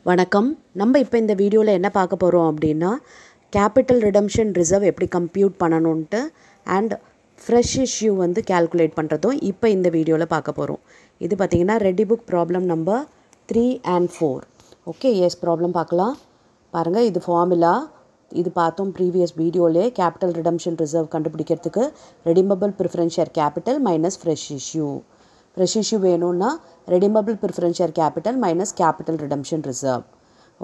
வணக்கம். நம்ம இப்போ இந்த வீடியோவில் என்ன பார்க்க போகிறோம் அப்படின்னா கேபிட்டல் ரிடம்ஷன் ரிசர்வ் எப்படி கம்ப்யூட் பண்ணணுன்ட்டு அண்ட் ஃப்ரெஷ் இஷ்யூ வந்து கேல்குலேட் பண்ணுறதும் இப்போ இந்த வீடியோவில் பார்க்க போகிறோம். இது பார்த்திங்கன்னா ready book problem number 3 and 4. Okay, yes problem பார்க்கலாம். பாருங்கள், இது ஃபார்முலா. இது பார்த்தோம் ப்ரீவியஸ் வீடியோவிலே. கேபிட்டல் ரிடம்ஷன் ரிசர்வ் கண்டுபிடிக்கிறதுக்கு redeemable preference share capital minus fresh issue. Fresh issue வேணும்னா redeemable preference share capital minus capital redemption reserve.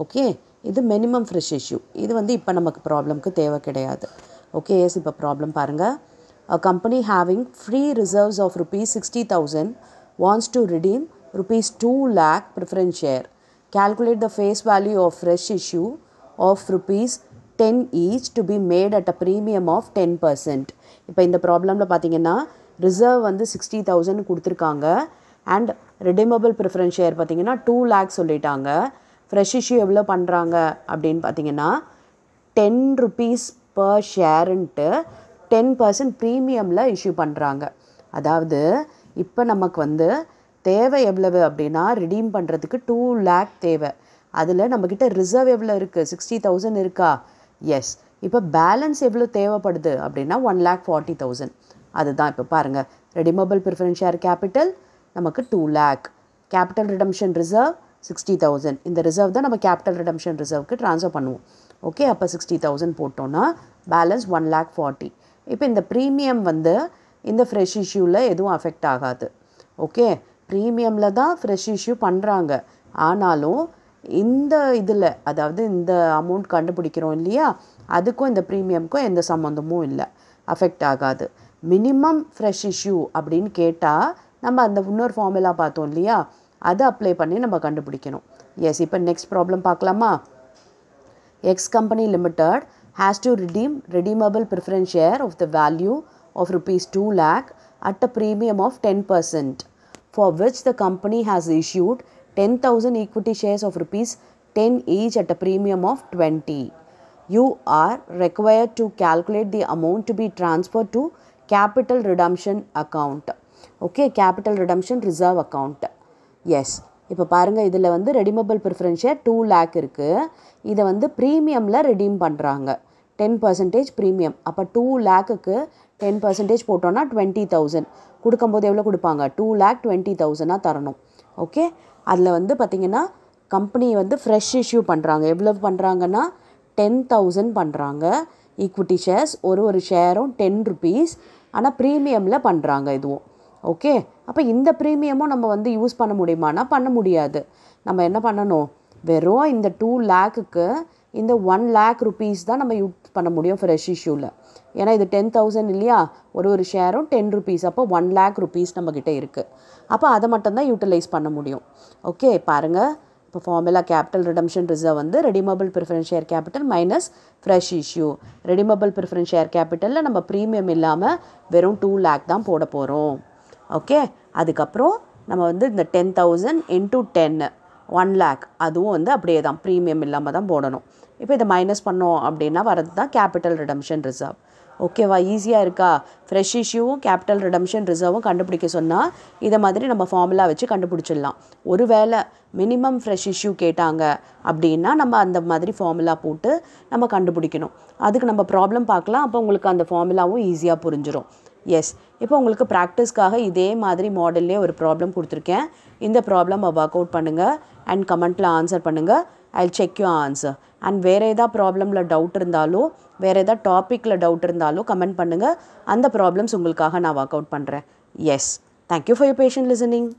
Okay, இது minimum fresh issue. இது வந்து இப்போ நமக்கு ப்ராப்ளம்க்கு தேவை கிடையாது. ஓகே, எஸ் இப்போ ப்ராப்ளம் பாருங்கள். A company having free reserves of rupees 60,000 wants to redeem rupees 2 lakh preference share. Calculate the face value of fresh issue of rupees 10 each to be made at a premium of 10%. இப்போ இந்த ப்ராப்ளமில் பார்த்தீங்கன்னா reserve வந்து 60,000 கொடுத்துருக்காங்க and redeemable preference share பார்த்தீங்கன்னா 2 lakh சொல்லிட்டாங்க. Fresh issue எவ்வளோ பண்ணுறாங்க அப்படின்னு பார்த்தீங்கன்னா 10 rupees per ஷேருன்ட்டு 10% ப்ரீமியமில் இஷ்யூ பண்ணுறாங்க. அதாவது இப்போ நமக்கு வந்து தேவை எவ்வளவு அப்படின்னா ரிடீம் பண்ணுறதுக்கு 2 lakh தேவை. அதில் நம்மக்கிட்ட ரிசர்வ் எவ்வளோ இருக்குது? 60,000 இருக்கா? எஸ். இப்போ பேலன்ஸ் எவ்வளோ தேவைப்படுது அப்படின்னா 1,40,000. அதுதான் இப்போ பாருங்கள், ரெடிமபிள் ப்ரிஃபரன்ஸ் ஷேர் கேபிட்டல் நமக்கு 2 lakh, கேபிட்டல் ரிடம்ஷன் ரிசர்வ் 60,000. இந்த ரிசர்வ் தான் நம்ம கேபிட்டல் ரிடம்ஷன் ரிசர்வ்க்கு ட்ரான்ஸ்ஃபர் பண்ணுவோம். ஓகே, அப்போ 60,000 போட்டோன்னா பேலன்ஸ் 1,40,000. இப்போ இந்த ப்ரீமியம் வந்து இந்த ஃப்ரெஷ் இஷ்யூவில் எதுவும் அஃபெக்ட் ஆகாது. ஓகே, ப்ரீமியமில் தான் ஃப்ரெஷ் இஷ்யூ பண்ணுறாங்க. ஆனாலும் இந்த இதில், அதாவது இந்த அமௌண்ட் கண்டுபிடிக்கிறோம் இல்லையா, அதுக்கும் இந்த ப்ரீமியமுக்கும் எந்த சம்மந்தமும் இல்லை, அஃபெக்ட் ஆகாது. மினிமம் ஃப்ரெஷ் இஷ்யூ அப்படின்னு கேட்டால் நம்ம அந்த இன்னொரு ஃபார்முலா பார்த்தோம் இல்லையா, அதை அப்ளை பண்ணி நம்ம கண்டுபிடிக்கணும். எஸ், இப்போ நெக்ஸ்ட் ப்ராப்ளம் பார்க்கலாமா? X company limited has to redeem redeemable preference share of the value of rupees 2 lakh at a premium of 10%, for which the company has issued 10,000 equity shares of rupees 10 each at a premium of 20. You are required to calculate the amount to be transferred to capital redemption account. Okay, capital redemption reserve account. Yes. இப்போ பாருங்கள், இதில் வந்து redeemable preference share 2 lakh இருக்குது. இதை வந்து ப்ரீமியமில் redeem பண்ணுறாங்க. 10% premium. அப்போ 2 lakhக்கு 10% போட்டோன்னா 20,000. கொடுக்கும்போது எவ்வளோ கொடுப்பாங்க? 2,20,000 தரணும். ஓகே, அதில் வந்து பார்த்திங்கன்னா கம்பெனி வந்து ஃப்ரெஷ் இஷ்யூ பண்ணுறாங்க. எவ்வளோ பண்ணுறாங்கன்னா 10,000 பண்ணுறாங்க. ஈக்விட்டி ஷேர்ஸ் ஒரு ஷேரும் 10 rupees. ஆனால் ப்ரீமியமில் பண்ணுறாங்க இதுவும். ஓகே, அப்போ இந்த ப்ரீமியமும் நம்ம வந்து யூஸ் பண்ண முடியுமானா பண்ண முடியாது. நம்ம என்ன பண்ணணும்? வெறும் இந்த 2 lakhக்கு இந்த 1 lakh rupees தான் நம்ம யூஸ் பண்ண முடியும் ஃப்ரெஷ் இஷ்யூவில். ஏன்னா இது 10,000 இல்லையா, ஒரு ஷேரும் 10 rupees. அப்போ 1 lakh rupees நம்மக்கிட்ட இருக்குது. அப்போ அதை மட்டும்தான் யூட்டிலைஸ் பண்ண முடியும். ஓகே, பாருங்கள், இப்போ ஃபார்முலா கேபிட்டல் ரிடம்ஷன் ரிசர்வ் வந்து redeemable preference share capital minus fresh issue. Redeemable preference share கேபிட்டலில் நம்ம ப்ரீமியம் இல்லாமல் வெறும் 2 lakh தான் போட போகிறோம். ஓகே, அதுக்கப்புறம் நம்ம வந்து இந்த 10,000 into 10 1 lakh அதுவும் வந்து அப்படியே தான் ப்ரீமியம் இல்லாமல் தான் போடணும். இப்போ இதை மைனஸ் பண்ணோம் அப்படின்னா வரது தான் கேபிட்டல் ரிடம்ஷன் ரிசர்வ். ஓகேவா? ஈஸியாக இருக்கா? ஃப்ரெஷ் இஷ்யூவும் கேபிட்டல் ரிடம்ஷன் ரிசர்வும் கண்டுபிடிக்க சொன்னால் இதை மாதிரி நம்ம ஃபார்முலா வச்சு கண்டுபிடிச்சிடலாம். ஒருவேளை மினிமம் ஃப்ரெஷ் இஷ்யூ கேட்டாங்க அப்படின்னா நம்ம அந்த மாதிரி ஃபார்முலா போட்டு நம்ம கண்டுபிடிக்கணும். அதுக்கு நம்ம ப்ராப்ளம் பார்க்கலாம். அப்போ உங்களுக்கு அந்த ஃபார்முலாவும் ஈஸியாக புரிஞ்சிடும். எஸ், இப்போ உங்களுக்கு ப்ராக்டிஸ்க்காக இதே மாதிரி மாடல்லே ஒரு ப்ராப்ளம் கொடுத்துருக்கேன். இந்த ப்ராப்ளம் ஒர்க் அவுட் பண்ணுங்கள் அண்ட் கமெண்ட்டில் ஆன்சர் பண்ணுங்கள். I will check you answer. And வேறு ஏதாவது ப்ராப்ளமில் டவுட் இருந்தாலோ வேறு ஏதாவது டாப்பிக்கில் டவுட் இருந்தாலோ கமெண்ட் பண்ணுங்கள். அந்த ப்ராப்ளம்ஸ் உங்களுக்காக நான் ஒர்க் அவுட் பண்ணுறேன். Yes, thank you for your patient listening.